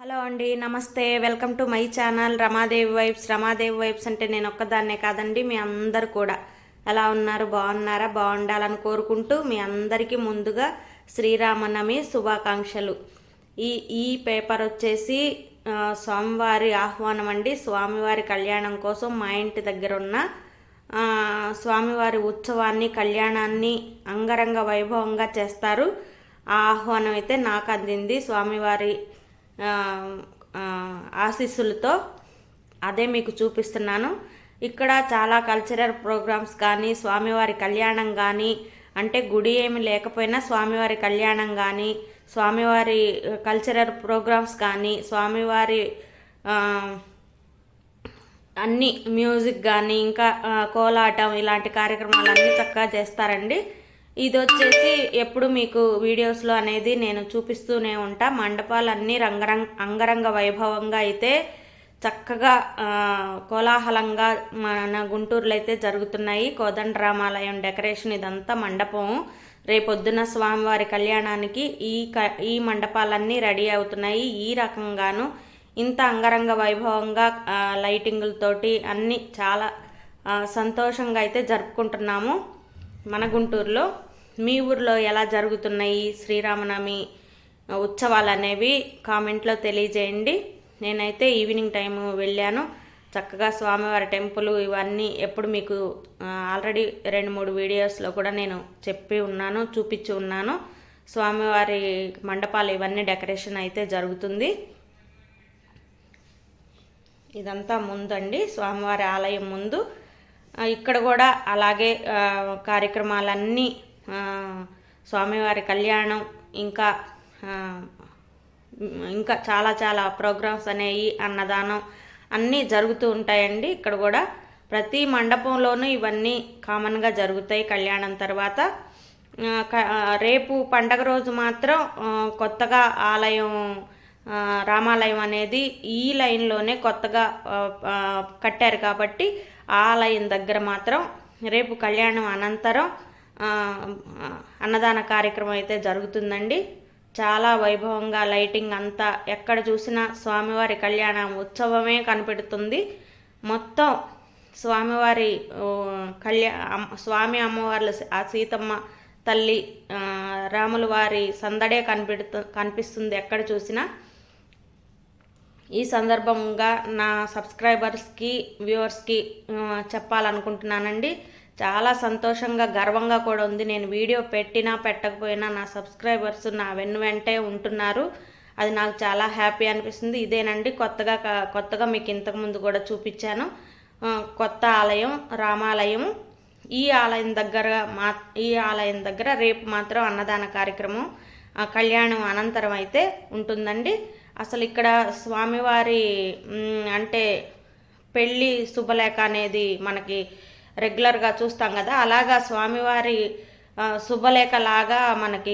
Hello అండి, నమస్తే. Welcome to my channel Ramadevi vibes. Ramadevi vibes అంటే నేను ఒక్కదాన్నే కాదండి, మీ అందరు కూడా ఎలా ఉన్నారు? బాగున్నారా? బాగుండాలని కోరుకుంటూ మీ అందరికీ ముందుగా శ్రీరామనవమి శుభాకాంక్షలు. ఈ ఈ పేపర్ వచ్చేసి స్వామివారి ఆహ్వానం అండి. స్వామివారి కళ్యాణం కోసం మా ఇంటి దగ్గర ఉన్న స్వామివారి ఉత్సవాన్ని, కళ్యాణాన్ని అంగరంగ వైభవంగా చేస్తారు. ఆ ఆహ్వానం అయితే నాకు అందింది స్వామివారి ఆశీస్సులతో. అదే మీకు చూపిస్తున్నాను. ఇక్కడ చాలా కల్చరల్ ప్రోగ్రామ్స్ కానీ, స్వామివారి కళ్యాణం కానీ, అంటే గుడి ఏమి లేకపోయినా స్వామివారి కళ్యాణం కానీ, స్వామివారి కల్చరల్ ప్రోగ్రామ్స్ కానీ, స్వామివారి అన్ని మ్యూజిక్ కానీ, ఇంకా కోలాటం, ఇలాంటి కార్యక్రమాలన్నీ చక్కగా చేస్తారండి. ఇది వచ్చేసి ఎప్పుడు మీకు వీడియోస్లో అనేది నేను చూపిస్తూనే ఉంటా. మండపాలన్నీ అంగరంగ వైభవంగా అయితే చక్కగా కోలాహలంగా మన గుంటూరులో అయితే జరుగుతున్నాయి. కోదండరామాలయం డెకరేషన్ ఇదంతా మండపం. రేపొద్దున స్వామివారి కళ్యాణానికి ఈ మండపాలన్నీ రెడీ అవుతున్నాయి. ఈ రకంగాను ఇంత అంగరంగ వైభవంగా లైటింగులతోటి అన్నీ చాలా సంతోషంగా అయితే జరుపుకుంటున్నాము మన గుంటూరులో. మీ ఊర్లో ఎలా జరుగుతున్నాయి శ్రీరామనవమి ఉత్సవాలు అనేవి కామెంట్లో తెలియజేయండి. నేనైతే ఈవినింగ్ టైము వెళ్ళాను. చక్కగా స్వామివారి టెంపుల్ ఇవన్నీ ఎప్పుడు మీకు ఆల్రెడీ 2-3 వీడియోస్లో కూడా నేను చెప్పి ఉన్నాను, చూపించి ఉన్నాను. స్వామివారి మండపాలు ఇవన్నీ డెకరేషన్ అయితే జరుగుతుంది. ఇదంతా ముందండి, స్వామివారి ఆలయం ముందు. ఇక్కడ కూడా అలాగే కార్యక్రమాలన్నీ, స్వామివారి కళ్యాణం, ఇంకా ఇంకా చాలా చాలా ప్రోగ్రామ్స్ అనేవి, అన్నదానం అన్నీ జరుగుతూ ఉంటాయండి. ఇక్కడ కూడా ప్రతి మండపంలోనూ ఇవన్నీ కామన్గా జరుగుతాయి. కళ్యాణం తర్వాత రేపు పండగ రోజు మాత్రం కొత్తగా ఆలయం, రామాలయం అనేది ఈ లైన్లోనే కొత్తగా కట్టారు కాబట్టి ఆలయం దగ్గర మాత్రం రేపు కళ్యాణం అనంతరం అన్నదాన కార్యక్రమం అయితే జరుగుతుందండి. చాలా వైభవంగా లైటింగ్ అంతా ఎక్కడ చూసినా స్వామివారి కళ్యాణం ఉత్సవమే కనిపెడుతుంది. మొత్తం స్వామివారి స్వామి అమ్మవార్లు, ఆ సీతమ్మ తల్లి, రాముల వారి సందడే కనిపిస్తుంది ఎక్కడ చూసినా. ఈ సందర్భంగా నా సబ్స్క్రైబర్స్కి, వ్యూవర్స్కి చెప్పాలనుకుంటున్నానండి. చాలా సంతోషంగా, గర్వంగా కూడా ఉంది. నేను వీడియో పెట్టినా పెట్టకపోయినా నా సబ్స్క్రైబర్స్ నా వెంటే ఉంటున్నారు. అది నాకు చాలా హ్యాపీ అనిపిస్తుంది. ఇదేనండి కొత్తగా మీకు ఇంతకుముందు కూడా చూపించాను కొత్త ఆలయం, రామాలయం. ఈ ఆలయం దగ్గర రేపు మాత్రం అన్నదాన కార్యక్రమం, కళ్యాణం అనంతరం అయితే ఉంటుందండి. అసలు ఇక్కడ స్వామివారి అంటే పెళ్ళి శుభలేఖ అనేది మనకి రెగ్యులర్గా చూస్తాం కదా, అలాగా స్వామివారి శుభలేఖ లాగా మనకి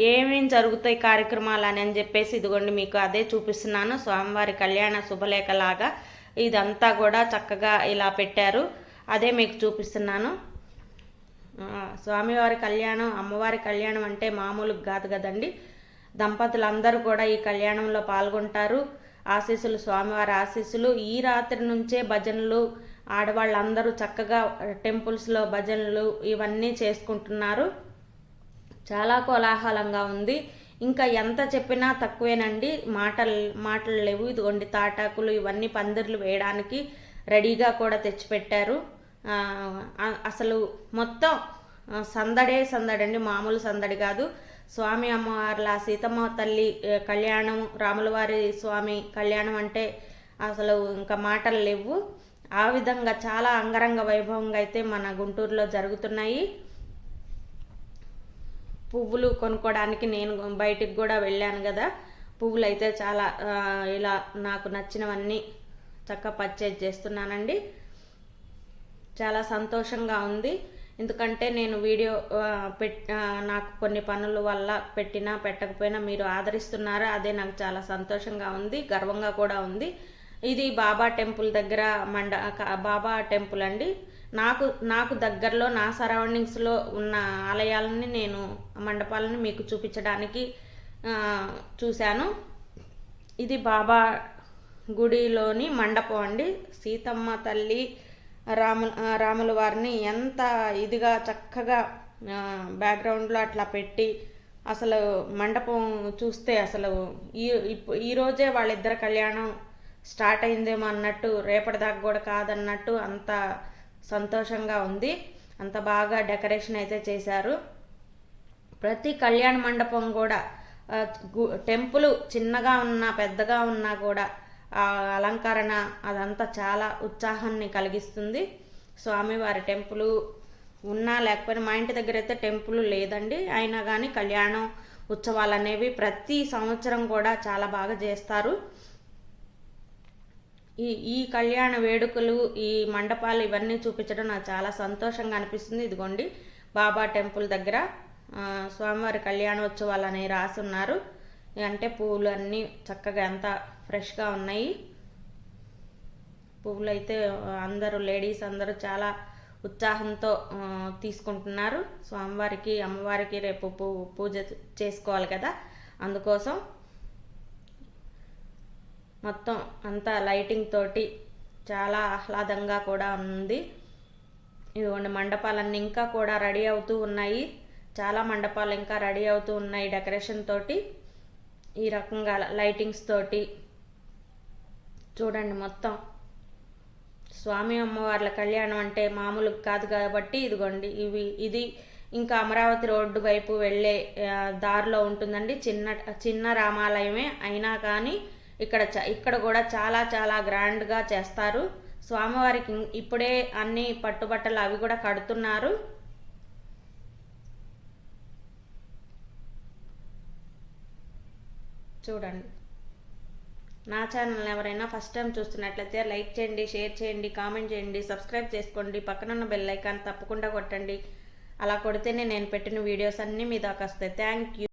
ఏమేమి జరుగుతాయి కార్యక్రమాలు అని చెప్పేసి ఇదిగోండి మీకు అదే చూపిస్తున్నాను. స్వామివారి కళ్యాణ శుభలేఖ లాగా ఇదంతా కూడా చక్కగా ఇలా పెట్టారు. అదే మీకు చూపిస్తున్నాను. స్వామివారి కళ్యాణం, అమ్మవారి కళ్యాణం అంటే మామూలుగా కాదు కదండి. దంపతులందరూ కూడా ఈ కళ్యాణంలో పాల్గొంటారు. ఆశీస్సులు, స్వామివారి ఆశీస్సులు. ఈ రాత్రి నుంచే భజనలు, ఆడవాళ్ళందరూ చక్కగా టెంపుల్స్లో భజనలు ఇవన్నీ చేసుకుంటున్నారు. చాలా కోలాహలంగా ఉంది. ఇంకా ఎంత చెప్పినా తక్కువేనండి, మాటలు లేవు. ఇదిగోండి తాటాకులు ఇవన్నీ పందిర్లు వేయడానికి రెడీగా కూడా తెచ్చిపెట్టారు. అసలు మొత్తం సందడండి, మామూలు సందడి కాదు. స్వామి అమ్మవార్ల, సీతమ్మ తల్లి కళ్యాణం, రాములవారి స్వామి కళ్యాణం అంటే అసలు ఇంకా మాటలు లేవు. ఆ విధంగా చాలా అంగరంగ వైభవంగా అయితే మన గుంటూరులో జరుగుతున్నాయి. పువ్వులు కొనుక్కోవడానికి నేను బయటికి కూడా వెళ్ళాను కదా. పువ్వులు అయితే చాలా ఇలా నాకు నచ్చినవన్నీ చక్కగా పర్చేజ్ చేస్తున్నానండి. చాలా సంతోషంగా ఉంది. ఎందుకంటే నేను వీడియో నాకు కొన్ని పనుల వల్ల పెట్టినా పెట్టకపోయినా మీరు ఆదరిస్తున్నారు. అదే నాకు చాలా సంతోషంగా ఉంది, గర్వంగా కూడా ఉంది. ఇది బాబా టెంపుల్ దగ్గర బాబా టెంపుల్ అండి. నాకు దగ్గరలో, నా సరౌండింగ్స్లో ఉన్న ఆలయాలని, నేను మండపాలను మీకు చూపించడానికి చూశాను. ఇది బాబా గుడిలోని మండపం అండి. సీతమ్మ తల్లి రాముల వారిని ఎంత ఇదిగా చక్కగా బ్యాక్గ్రౌండ్లో అట్లా పెట్టి అసలు మండపం చూస్తే అసలు ఈరోజే వాళ్ళిద్దరి కళ్యాణం స్టార్ట్ అయిందేమో అన్నట్టు, రేపటిదాకా కూడా కాదన్నట్టు అంత సంతోషంగా ఉంది. అంత బాగా డెకరేషన్ అయితే చేశారు. ప్రతి కళ్యాణ మండపం కూడా టెంపుల్ చిన్నగా ఉన్నా పెద్దగా ఉన్నా కూడా ఆ అలంకరణ అదంతా చాలా ఉత్సాహాన్ని కలిగిస్తుంది. స్వామివారి టెంపుల్ ఉన్నా లేకపోయినా, మా ఇంటి దగ్గర అయితే టెంపుల్ లేదండి, అయినా కానీ కళ్యాణం ఉత్సవాలు అనేవి ప్రతి సంవత్సరం కూడా చాలా బాగా చేస్తారు. ఈ కళ్యాణ వేడుకలు, ఈ మండపాలు ఇవన్నీ చూపించడం నాకు చాలా సంతోషంగా అనిపిస్తుంది. ఇదిగోండి బాబా టెంపుల్ దగ్గర స్వామివారి కళ్యాణోత్సవాలు అనేవి రాసి ఉన్నారు. అంటే పువ్వులు అన్నీ చక్కగా ఎంత ఫ్రెష్గా ఉన్నాయి. పువ్వులు అయితే అందరూ లేడీస్ అందరూ చాలా ఉత్సాహంతో తీసుకుంటున్నారు. స్వామివారికి అమ్మవారికి రేపు పూజ చేసుకోవాలి కదా, అందుకోసం మొత్తం అంతా లైటింగ్ తోటి చాలా ఆహ్లాదంగా కూడా ఉంది. ఇదిగోండి మండపాలన్నీ ఇంకా కూడా రెడీ అవుతూ ఉన్నాయి. చాలా మండపాలు ఇంకా రెడీ అవుతూ ఉన్నాయి డెకరేషన్ తోటి, ఈ రకంగా లైటింగ్స్ తోటి. చూడండి మొత్తం స్వామి అమ్మవార్ల కళ్యాణం అంటే మామూలు కాదు కాబట్టి ఇదిగోండి ఇది ఇంకా అమరావతి రోడ్డు వైపు వెళ్ళే దారిలో ఉంటుందండి. చిన్న రామాలయమే అయినా కానీ ఇక్కడ కూడా చాలా చాలా గ్రాండ్గా చేస్తారు. స్వామివారికి ఇప్పుడే అన్ని పట్టుబట్టలు అవి కూడా కడుతున్నారు. చూడండి. నా ఛానల్ ఎవరైనా ఫస్ట్ టైం చూస్తున్నట్లయితే లైక్ చేయండి, షేర్ చేయండి, కామెంట్ చేయండి, సబ్స్క్రైబ్ చేసుకోండి, పక్కనున్న బెల్ ఐకాన్ తప్పకుండా కొట్టండి. అలా కొడితేనే నేను పెట్టిన వీడియోస్ అన్నీ మీ దాకా వస్తాయి. Thank you.